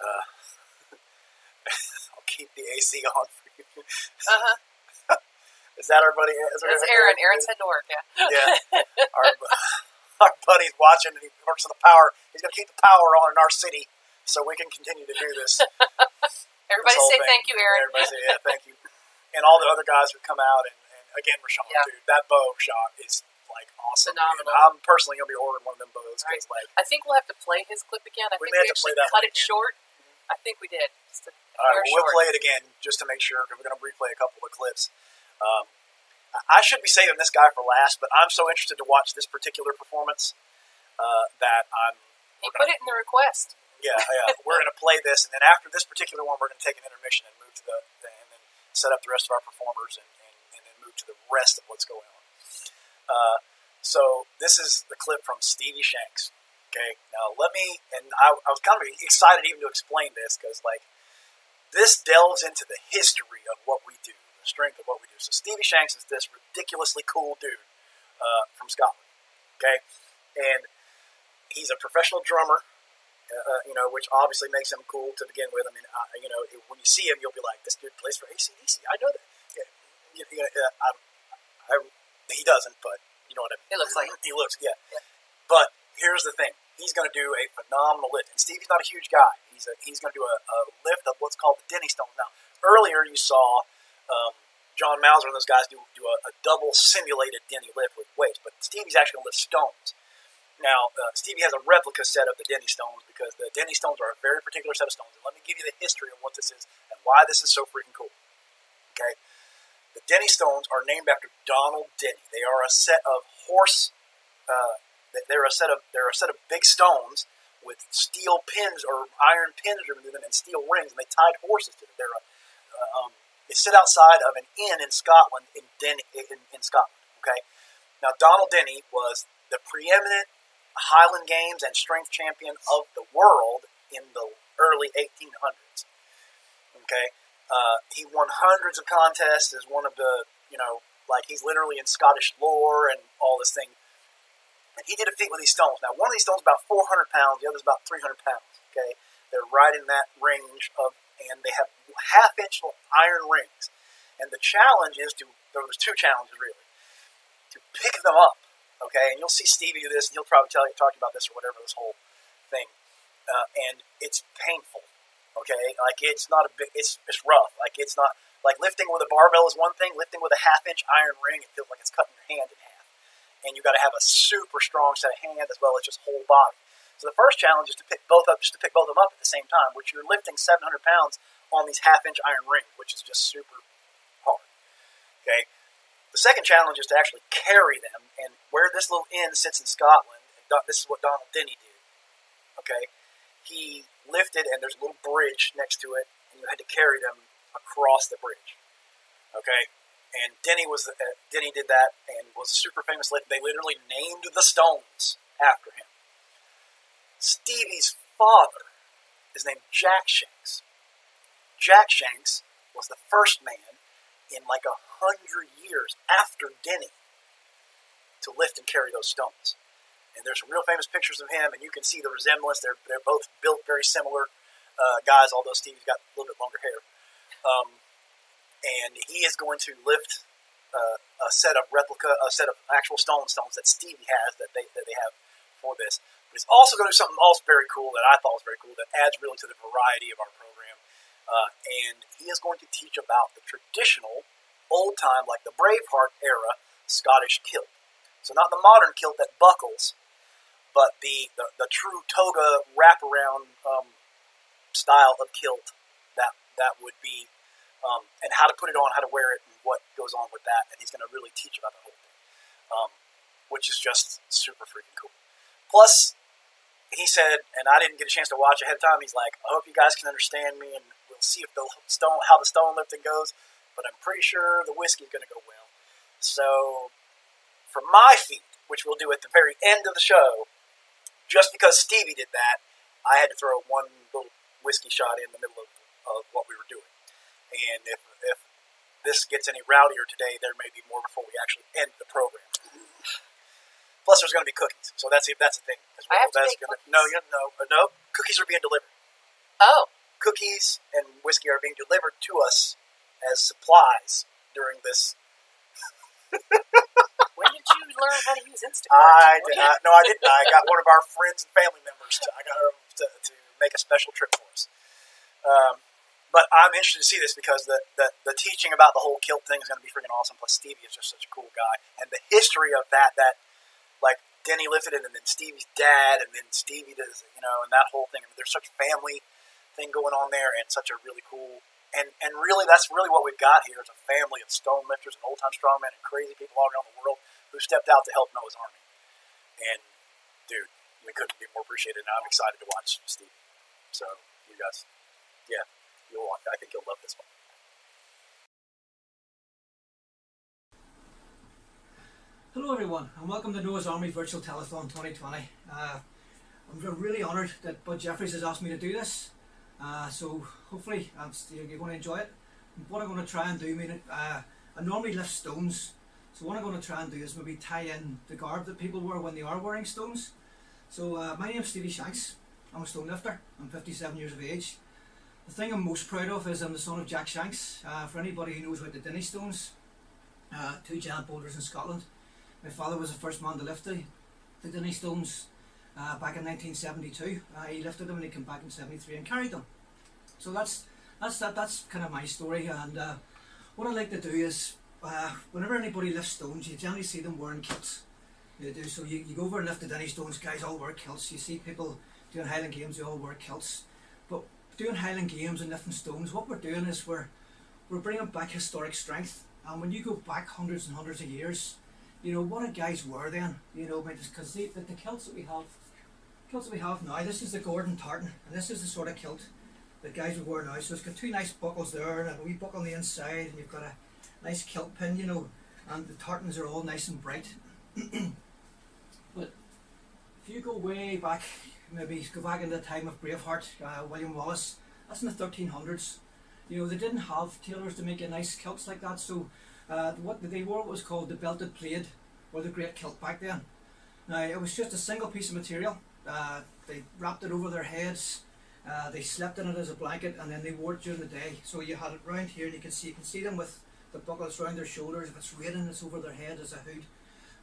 Uh, I'll keep the AC on for you. Is that our buddy? That's Aaron. Aaron's heading to work, yeah. Yeah. Our buddy's watching, and he works on the power. He's going to keep the power on in our city so we can continue to do this. Everybody say thank you, Aaron. Everybody say, yeah, thank you. And all the other guys who come out, and again, Rashawn, dude, that bow shot is like awesome. Phenomenal. I'm personally going to be ordering one of them bows. Right. Like, I think we'll have to play his clip again. I think we actually cut it short. I think we did. Just all right, we'll play it again just to make sure, because we're going to replay a couple of clips. I should be saving this guy for last, but I'm so interested to watch this particular performance that I'm... He put it in the request. Yeah. We're going to play this, and then after this particular one, we're going to take an intermission and move to and then set up the rest of our performers and then move to the rest of what's going on. So this is the clip from Stevie Shanks. Okay, now let me, and I was kind of excited even to explain this, because like this delves into the history of what we do, the strength of what we do. So Stevie Shanks is this ridiculously cool dude from Scotland. Okay, and he's a professional drummer. Which obviously makes him cool to begin with. I mean, when you see him, you'll be like, "This dude plays for AC/DC." I know that. He doesn't, but you know what I mean. He looks like he looks, yeah. But here's the thing: he's going to do a phenomenal lift. And Stevie's not a huge guy. He's going to do a lift of what's called the Denny Stone. Now, earlier you saw John Mauser and those guys do a double simulated Denny lift with weights, but Stevie's actually going to lift stones. Now, Stevie has a replica set of the Denny Stones, because the Denny Stones are a very particular set of stones. And let me give you the history of what this is and why this is so freaking cool. Okay? The Denny Stones are named after Donald Denny. They are a set of they're a set of big stones with steel pins or iron pins removed them and steel rings, and they tied horses to them. They sit outside of an inn in Scotland, in Scotland. Okay? Now, Donald Denny was the preeminent Highland Games and strength champion of the world in the early 1800s. Okay, he won hundreds of contests as one of the, he's literally in Scottish lore and all this thing. And he did a feat with these stones. Now, one of these stones is about 400 pounds, the other is about 300 pounds. Okay, they're right in that range and they have half-inch iron rings. And the challenge is there's two challenges really, to pick them up. Okay, and you'll see Stevie do this, and he'll probably talk about this or whatever, this whole thing. And it's painful. Okay, like it's not it's rough. Like it's not like lifting with a barbell is one thing. Lifting with a half-inch iron ring, it feels like it's cutting your hand in half. And you got to have a super strong set of hands as well as just whole body. So the first challenge is to pick both of them up at the same time, which you're lifting 700 pounds on these half-inch iron rings, which is just super hard. Okay. The second challenge is to actually carry them, and where this little inn sits in Scotland, this is what Donald Denny did. Okay, he lifted, and there's a little bridge next to it, and you had to carry them across the bridge. Okay, and Denny did that, and was a super famous lift. They literally named the stones after him. Stevie's father is named Jack Shanks. Jack Shanks was the first man in like 100 years after Denny to lift and carry those stones. And there's some real famous pictures of him, and you can see the resemblance. They're both built very similar guys, although Stevie's got a little bit longer hair. And he is going to lift a set of actual stones that Stevie has that they have for this. But he's also going to do something else very cool that I thought was very cool that adds really to the variety of our program. And he is going to teach about the traditional, old-time, like the Braveheart era, Scottish kilt. So not the modern kilt that buckles, but the true toga wraparound style of kilt that would be, and how to put it on, how to wear it, and what goes on with that. And he's going to really teach about the whole thing, which is just super freaking cool. Plus, he said, and I didn't get a chance to watch ahead of time, he's like, I hope you guys can understand me, and we'll see how the stone lifting goes, but I'm pretty sure the whiskey's going to go well. So, for my feat, which we'll do at the very end of the show, just because Stevie did that, I had to throw one little whiskey shot in the middle of what we were doing. And if this gets any rowdier today, there may be more before we actually end the program. Plus, there's going to be cookies, so that's the thing. I have to make cookies. No, cookies are being delivered. Oh. Cookies and whiskey are being delivered to us as supplies during this. When did you learn how to use Instacart? No, I didn't. I got one of our friends and family members. I got her to make a special trip for us. But I'm interested to see this because the teaching about the whole kilt thing is going to be freaking awesome. Plus, Stevie is just such a cool guy, and the history of that like Denny lifted it, and then Stevie's dad, and then Stevie does, and that whole thing. I mean, there's such a family thing going on there, and such a really cool. And really, that's really what we've got here is a family of stone lifters and old-time strongmen and crazy people all around the world who stepped out to help Noah's Army. And, dude, we couldn't be more appreciated, and I'm excited to watch Steve. So, you guys, yeah, I think you'll love this one. Hello everyone, and welcome to Noah's Army Virtual Telethon 2020. I'm really honoured that Bud Jeffries has asked me to do this. So hopefully you're going to enjoy it. What I'm going to try and do, I normally lift stones, so what I'm going to try and do is maybe tie in the garb that people wear when they are wearing stones. So my name's Stevie Shanks, I'm a stone lifter, I'm 57 years of age. The thing I'm most proud of is I'm the son of Jack Shanks. For anybody who knows about the Dinnie stones, 2 giant boulders in Scotland. My father was the first man to lift the Dinnie stones. Back in 1972, he lifted them and he came back in 73 and carried them. So that's kind of my story. And what I like to do is, whenever anybody lifts stones, you generally see them wearing kilts. They do. So you go over and lift the Denny stones, guys all wear kilts. You see people doing Highland Games, they all wear kilts. But doing Highland Games and lifting stones, what we're doing is we're bringing back historic strength. And when you go back hundreds and hundreds of years, what do guys wear then? Because the kilts that we have now, this is the Gordon tartan, and this is the sort of kilt that guys would wear now. So it's got 2 nice buckles there, and a wee buckle on the inside, and you've got a nice kilt pin, and the tartans are all nice and bright. But if you go way back, maybe go back in the time of Braveheart, William Wallace, that's in the 1300s. They didn't have tailors to make a nice kilts like that, so what they wore was called the belted plaid, or the great kilt back then. Now it was just a single piece of material. They wrapped it over their heads, they slept in it as a blanket, and then they wore it during the day. So you had it round here, and you can see them with the buckles around their shoulders. If it's raining, it's over their head as a hood.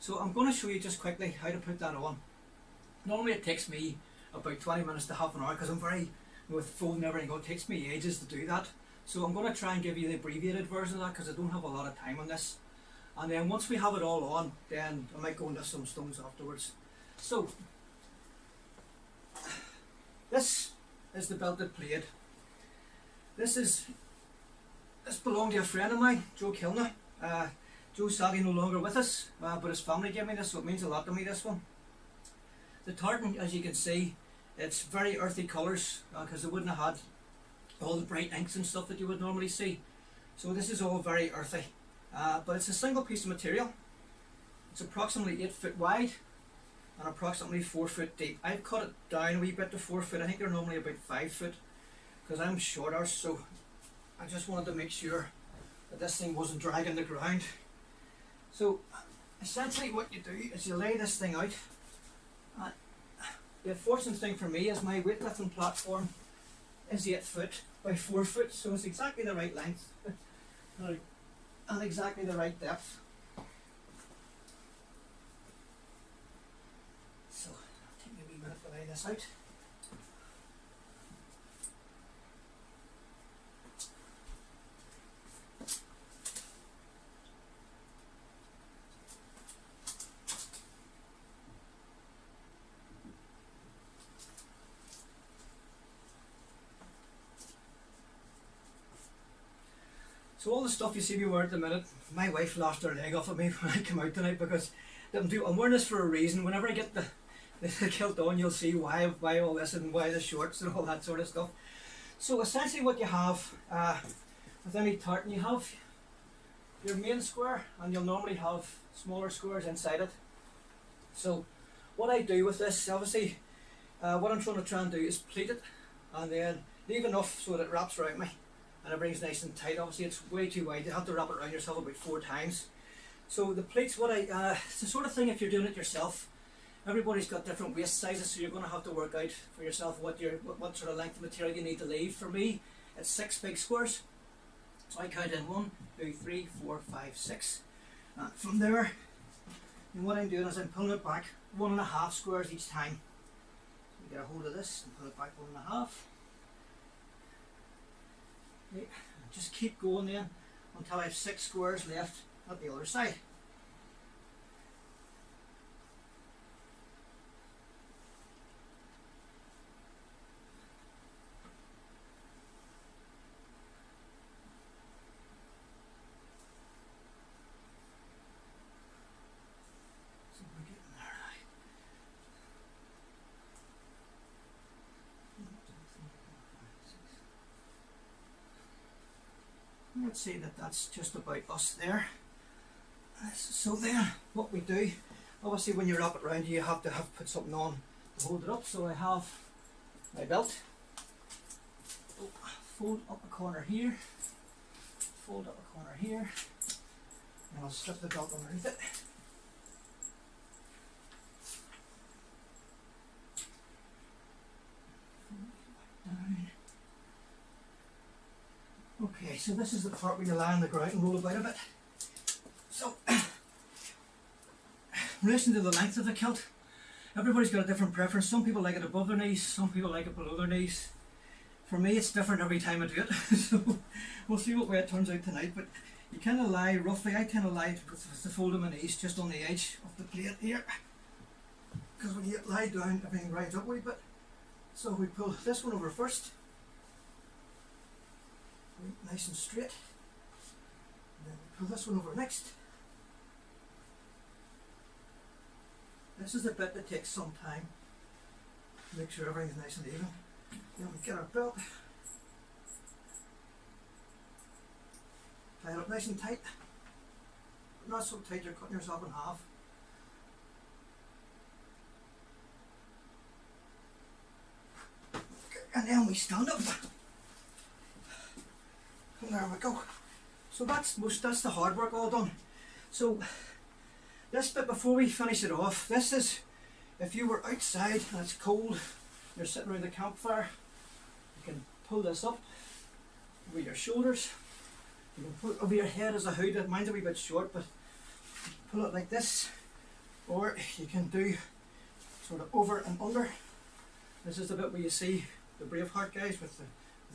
So I'm going to show you just quickly how to put that on. Normally it takes me about 20 minutes to half an hour, because I'm very, with phone and everything, it takes me ages to do that. So I'm going to try and give you the abbreviated version of that, because I don't have a lot of time on this. And then once we have it all on, then I might go into some stones afterwards. So this is the belted plaid. This belonged to a friend of mine, Joe Kilner. Joe's sadly no longer with us, but his family gave me this, so it means a lot to me, this one. The tartan, as you can see, it's very earthy colours, because they wouldn't have had all the bright inks and stuff that you would normally see. So this is all very earthy, but it's a single piece of material. It's approximately 8 foot wide and approximately 4 foot deep. I've cut it down a wee bit to 4 foot. I think they're normally about 5 foot, because I'm shorter, so I just wanted to make sure that this thing wasn't dragging the ground. So essentially what you do is you lay this thing out. The unfortunate thing for me is my weightlifting platform is 8 foot by 4 foot, so it's exactly the right length and exactly the right depth. So it'll take me a wee minute to lay this out. So all the stuff you see me wearing at the minute, my wife laughed her leg off at me when I come out tonight, because I'm wearing this for a reason. Whenever I get the kilt on, you'll see why all this and why the shorts and all that sort of stuff. So essentially what you have with any tartan, you have your main square, and you'll normally have smaller squares inside it. So what I do with this, obviously, what I'm trying to do is pleat it, and then leave enough so that it wraps around me. And everything's nice and tight. Obviously it's way too wide, you have to wrap it around yourself about 4 times. So the pleats, it's the sort of thing, if you're doing it yourself, everybody's got different waist sizes, so you're going to have to work out for yourself what sort of length of material you need to leave. For me, it's 6 big squares. So I count in 1, 2, 3, 4, 5, 6. And from there, and what I'm doing is I'm pulling it back 1.5 squares each time. So you get a hold of this and pull it back 1.5. Okay. Just keep going then until I have 6 squares left at the other side. Let's say that that's just about us there. So then what we do, obviously when you wrap it around you have to put something on to hold it up. So I have my belt, fold up a corner here, fold up a corner here, and I'll slip the belt underneath it. Down. Okay, so this is the part where you lie on the ground and roll about a bit. So, in relation to the length of the kilt, everybody's got a different preference. Some people like it above their knees, some people like it below their knees. For me, it's different every time I do it. So, we'll see what way it turns out tonight. But you kind of lie roughly, I kind of lie with the fold of my knees just on the edge of the plate here. Because when you lie down, everything rides up a wee bit. So we pull this one over first. Nice and straight. And then we pull this one over next. This is the bit that takes some time. Make sure everything's nice and even. Then we get our belt. Tie it up nice and tight. But not so tight you're cutting yourself in half. And then we stand up. And there we go. So that's the hard work all done. So this bit before we finish it off, this is if you were outside and it's cold, you're sitting around the campfire, you can pull this up over your shoulders. You can put it over your head as a hood. Mine's a wee bit short, but pull it like this, or you can do sort of over and under. This is the bit where you see the Braveheart guys with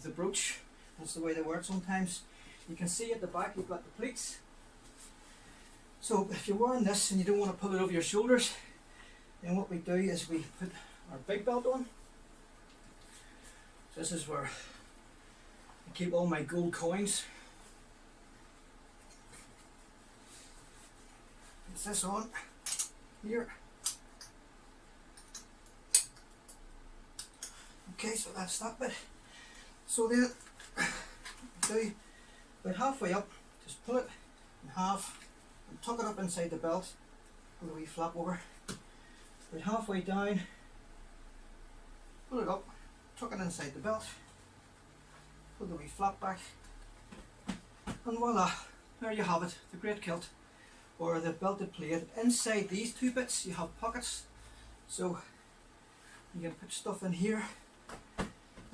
the brooch. That's the way they wear it sometimes. You can see at the back you've got the pleats. So if you're wearing this and you don't want to pull it over your shoulders, then what we do is we put our big belt on. So this is where I keep all my gold coins. Put this on here. Okay, so that's that bit. So then do about halfway up, just pull it in half and tuck it up inside the belt, pull the wee flap over. About halfway down, pull it up, tuck it inside the belt, pull the wee flap back, and voila, there you have it, the great kilt, or the belted plate. Inside these two bits you have pockets, so you can put stuff in here.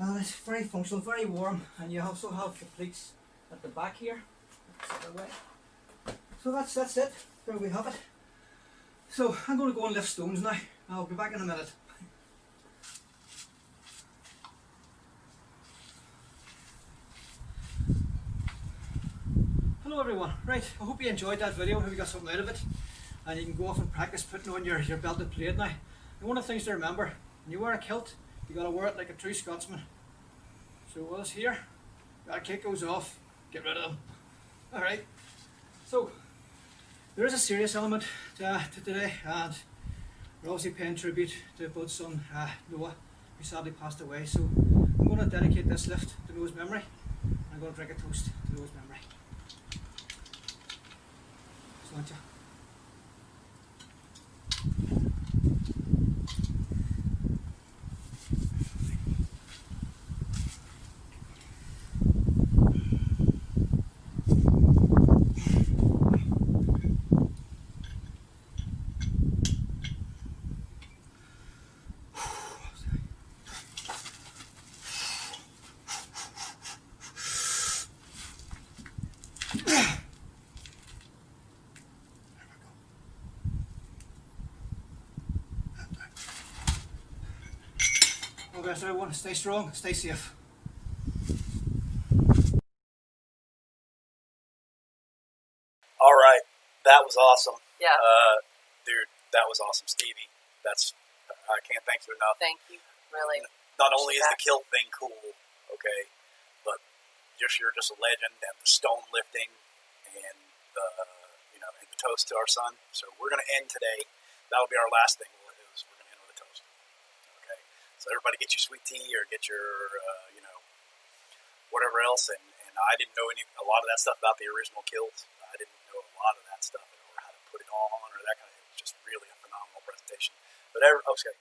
And it's very functional, very warm, and you also have the pleats at the back here. So that's it. There we have it. So I'm going to go and lift stones now. I'll be back in a minute. Hello everyone. Right, I hope you enjoyed that video. I hope you got something out of it. And you can go off and practice putting on your belted plate now. And one of the things to remember, when you wear a kilt, you got to wear it like a true Scotsman. So with us here, that kick goes off, get rid of them. Alright, so there is a serious element to today, and we're obviously paying tribute to Bud's son Noah, who sadly passed away. So I'm going to dedicate this lift to Noah's memory. I'm going to drink a toast to Noah's memory. Sláinte. All the best, everyone. Stay strong, stay safe. All right, that was awesome. Yeah. Dude, that was awesome, Stevie. I can't thank you enough. Thank you, really. Not only is the kilt thing cool, okay, but you're just a legend, and the stone lifting, and the and the toast to our son. So we're gonna end today. That'll be our last thing. We're gonna end with a toast. Okay. So everybody get your sweet tea or get your whatever else. And I didn't know a lot of that stuff about the original kilt. I didn't know a lot of that stuff or how to put it on or that kind of thing. It was just really a phenomenal presentation. But okay.